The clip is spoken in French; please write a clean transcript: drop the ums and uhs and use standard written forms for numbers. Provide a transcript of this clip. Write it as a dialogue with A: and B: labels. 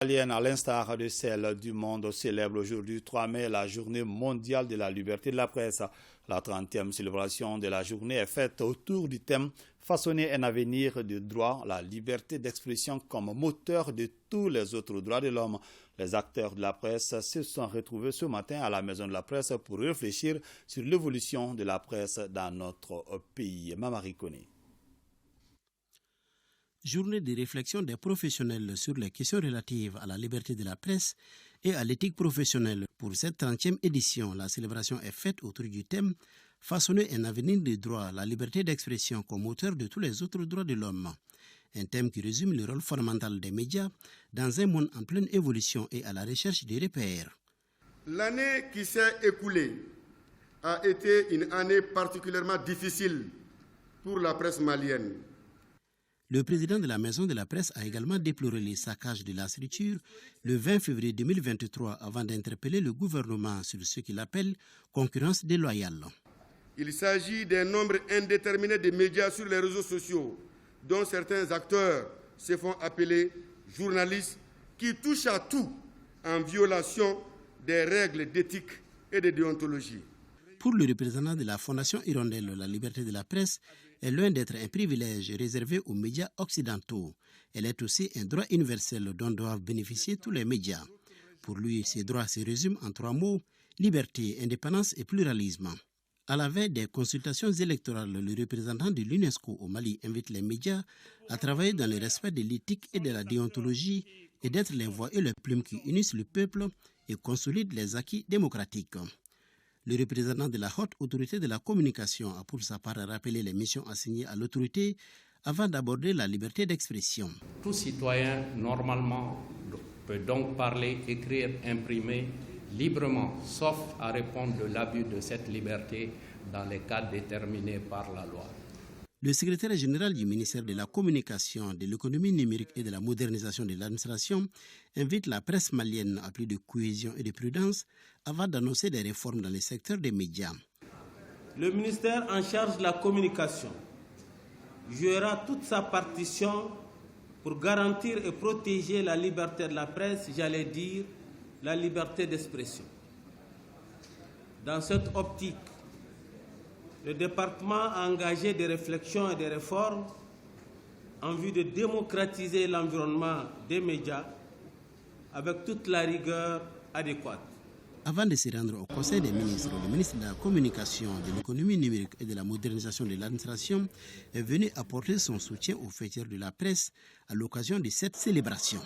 A: malienne, à l'instar de celle du monde, célèbre aujourd'hui 3 mai la journée mondiale de la liberté de la presse. La 30e célébration de la journée est faite autour du thème « Façonner un avenir de droit, la liberté d'expression comme moteur de tous les autres droits de l'homme ». Les acteurs de la presse se sont retrouvés ce matin à la Maison de la Presse pour réfléchir sur l'évolution de la presse dans notre pays. Mamari Koné.
B: Journée de réflexion des professionnels sur les questions relatives à la liberté de la presse et à l'éthique professionnelle. Pour cette 30e édition, la célébration est faite autour du thème « Façonner un avenir de droit, la liberté d'expression comme moteur de tous les autres droits de l'homme ». Un thème qui résume le rôle fondamental des médias dans un monde en pleine évolution et à la recherche des repères.
C: L'année qui s'est écoulée a été une année particulièrement difficile pour la presse malienne.
B: Le président de la Maison de la Presse a également déploré les saccages de la structure le 20 février 2023 avant d'interpeller le gouvernement sur ce qu'il appelle concurrence déloyale.
C: Il s'agit d'un nombre indéterminé de médias sur les réseaux sociaux, dont certains acteurs se font appeler journalistes, qui touchent à tout en violation des règles d'éthique et de déontologie.
B: Pour le représentant de la Fondation Hirondelle, la liberté de la presse est loin d'être un privilège réservé aux médias occidentaux. Elle est aussi un droit universel dont doivent bénéficier tous les médias. Pour lui, ces droits se résument en 3 mots, liberté, indépendance et pluralisme. À la veille des consultations électorales, le représentant de l'UNESCO au Mali invite les médias à travailler dans le respect de l'éthique et de la déontologie et d'être les voix et les plumes qui unissent le peuple et consolident les acquis démocratiques. Le représentant de la haute autorité de la communication a pour sa part rappelé les missions assignées à l'autorité avant d'aborder la liberté d'expression.
D: Tout citoyen, normalement, peut donc parler, écrire, imprimer librement, sauf à répondre de l'abus de cette liberté dans les cas déterminés par la loi.
B: Le secrétaire général du ministère de la Communication, de l'économie numérique et de la modernisation de l'administration invite la presse malienne à plus de cohésion et de prudence avant d'annoncer des réformes dans le secteur des médias.
E: Le ministère en charge de la communication jouera toute sa partition pour garantir et protéger la liberté de la presse, j'allais dire la liberté d'expression. Dans cette optique, le département a engagé des réflexions et des réformes en vue de démocratiser l'environnement des médias avec toute la rigueur adéquate.
B: Avant de se rendre au Conseil des ministres, le ministre de la Communication, de l'économie numérique et de la modernisation de l'administration est venu apporter son soutien aux fêteurs de la presse à l'occasion de cette célébration.